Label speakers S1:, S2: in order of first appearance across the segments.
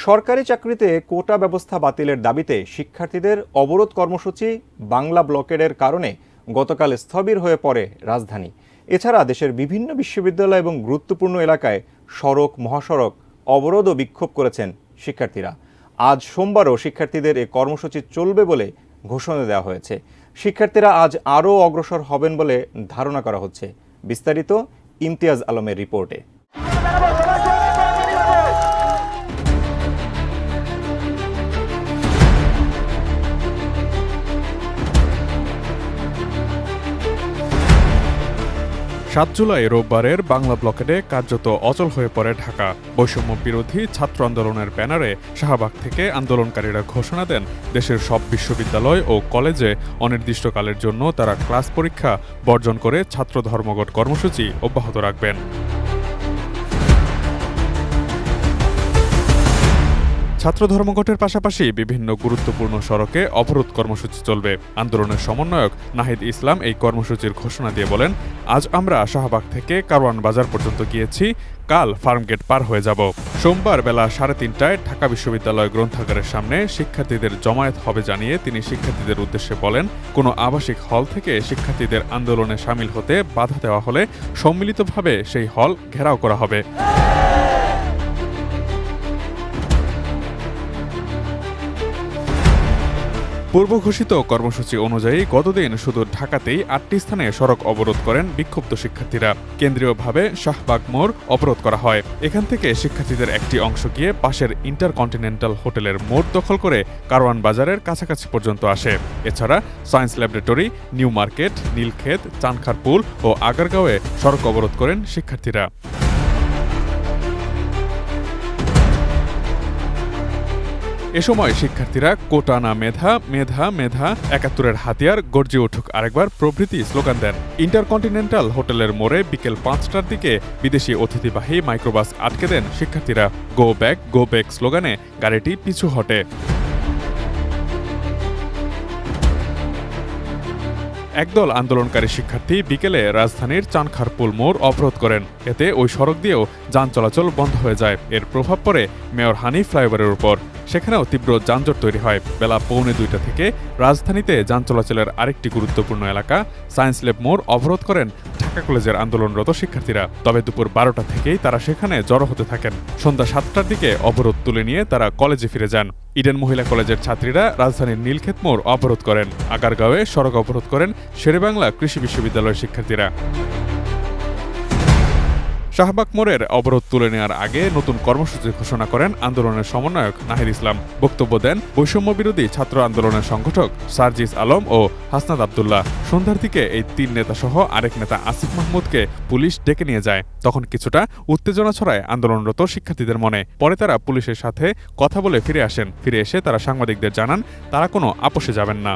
S1: সরকারি চাকরিতে কোটা ব্যবস্থা বাতিলের দাবিতে শিক্ষার্থীদের অবরোধ কর্মসূচি বাংলা ব্লকেডের কারণে গতকাল স্থবির হয়ে পড়ে রাজধানী। এছাড়া দেশের বিভিন্ন বিশ্ববিদ্যালয় এবং গুরুত্বপূর্ণ এলাকায় সড়ক মহাসড়ক অবরোধ ও বিক্ষোভ করেছেন শিক্ষার্থীরা। আজ সোমবারও শিক্ষার্থীদের এ কর্মসূচি চলবে বলে ঘোষণা দেওয়া হয়েছে। শিক্ষার্থীরা আজ আরও অগ্রসর হবেন বলে ধারণা করা হচ্ছে। বিস্তারিত ইমতিয়াজ আলমের রিপোর্টে।
S2: জুলাই রোববারের বাংলা ব্লকেডে কার্যত অচল হয়ে পড়ে ঢাকা। বৈষম্য বিরোধী ছাত্র আন্দোলনের ব্যানারে শাহবাগ থেকে আন্দোলনকারীরা ঘোষণা দেন দেশের সব বিশ্ববিদ্যালয় ও কলেজে অনির্দিষ্টকালের জন্য তারা ক্লাস পরীক্ষা বর্জন করে ছাত্র ধর্মঘট কর্মসূচি অব্যাহত রাখবেন। ছাত্র ধর্মঘটের পাশাপাশি বিভিন্ন গুরুত্বপূর্ণ সড়কে অবরোধ কর্মসূচি চলবে। আন্দোলনের সমন্বয়ক নাহিদ ইসলাম এই কর্মসূচির ঘোষণা দিয়ে বলেন, আজ আমরা শাহবাগ থেকে কারওয়ান বাজার পর্যন্ত গিয়েছি, কাল ফার্মগেট পার হয়ে যাব। সোমবার বেলা 3:30টায় ঢাকা বিশ্ববিদ্যালয় গ্রন্থাগারের সামনে শিক্ষার্থীদের জমায়েত হবে জানিয়ে তিনি শিক্ষার্থীদের উদ্দেশ্যে বলেন, কোনো আবাসিক হল থেকে শিক্ষার্থীদের আন্দোলনে সামিল হতে বাধা দেওয়া হলে সম্মিলিতভাবে সেই হল ঘেরাও করা হবে। পূর্ব ঘোষিত কর্মসূচি অনুযায়ী গতদিন শুধু ঢাকাতেই 8টি স্থানে সড়ক অবরোধ করেন বিক্ষুব্ধ শিক্ষার্থীরা। কেন্দ্রীয়ভাবে শাহবাগ মোড় অবরোধ করা হয়। এখান থেকে শিক্ষার্থীদের একটি অংশ গিয়ে পাশের ইন্টারকন্টিনেন্টাল হোটেলের মোড় দখল করে কারওয়ান বাজারের কাছাকাছি পর্যন্ত আসে। এছাড়া science laboratory, New Market, Nilkhet, Chankharpul ও আগারগাঁওয়ে সড়ক অবরোধ করেন শিক্ষার্থীরা। এ সময় শিক্ষার্থীরা কোটা না মেধা, মেধা মেধা, ৭১-এর হাতিয়ার, গর্জে উঠুক আরেকবার প্রভৃতি স্লোগান দেন। ইন্টারকন্টিনেন্টাল হোটেলের মোড়ে বিকেল ৫টার দিকে বিদেশি অতিথিবাহী মাইক্রোবাস আটকে দেন শিক্ষার্থীরা। গো ব্যাক স্লোগানে গাড়িটি পিছু হটে। একদল আন্দোলনকারী শিক্ষার্থী বিকেলে রাজধানীর চানখারপুল মোড় অবরোধ করেন। এতে ওই সড়ক দিয়েও যান চলাচল বন্ধ হয়ে যায়। এর প্রভাব পড়ে মেয়র হানি ফ্লাইওভারের উপর। সেখানেও তীব্র যানজট তৈরি হয়। বেলা 1:45 থেকে রাজধানীতে যান চলাচলের আরেকটি গুরুত্বপূর্ণ এলাকা সায়েন্স ল্যাব মোড় অবরোধ করেন ঢাকা কলেজের আন্দোলনরত শিক্ষার্থীরা। তবে দুপুর 12টা থেকেই তারা সেখানে জড়ো হতে থাকেন। সন্ধ্যা 7টার দিকে অবরোধ তুলে নিয়ে তারা কলেজে ফিরে যান। ইডেন মহিলা কলেজের ছাত্রীরা রাজধানীর নীলক্ষেত মোড় অবরোধ করেন। আগারগাঁওয়ে সড়ক অবরোধ করেন শেরেবাংলা কৃষি বিশ্ববিদ্যালয়ের শিক্ষার্থীরা। শাহবাগ মোড়ের অবরোধ তুলে নেওয়ার আগে নতুন কর্মসূচি ঘোষণা করেন আন্দোলনের সমন্বয়ক নাহিদ ইসলাম। বক্তব্য দেন বৈষম্য বিরোধী ছাত্র আন্দোলনের সংগঠক সার্জিস আলম ও হাসনাত আবদুল্লাহ। সন্ধ্যার দিকে এই 3 নেতা সহ আরেক নেতা আসিফ মাহমুদকে পুলিশ ডেকে নিয়ে যায়। তখন কিছুটা উত্তেজনা ছড়ায় আন্দোলনরত শিক্ষার্থীদের মনে। পরে তারা পুলিশের সাথে কথা বলে ফিরে আসেন। ফিরে এসে তারা সাংবাদিকদের জানান তারা কোনো আপোষে যাবেন না।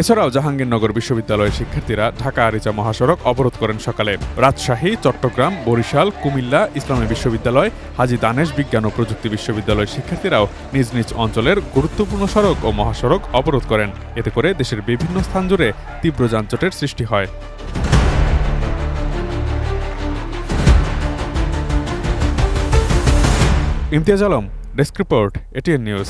S2: এছাড়াও জাহাঙ্গীরনগর বিশ্ববিদ্যালয়ের শিক্ষার্থীরা ঢাকা আরিচা মহাসড়ক অবরোধ করেন সকালে। রাজশাহী, চট্টগ্রাম, বরিশাল, কুমিল্লা ইসলামী বিশ্ববিদ্যালয়, হাজী দানেশ বিজ্ঞান ও প্রযুক্তি বিশ্ববিদ্যালয়ের শিক্ষার্থীরাও নিজ নিজ অঞ্চলের গুরুত্বপূর্ণ সড়ক ও মহাসড়ক অবরোধ করেন। এতে করে দেশের বিভিন্ন স্থান জুড়ে তীব্র যানজটের সৃষ্টি হয়। Imtiaz Alam, desk report, ATN news.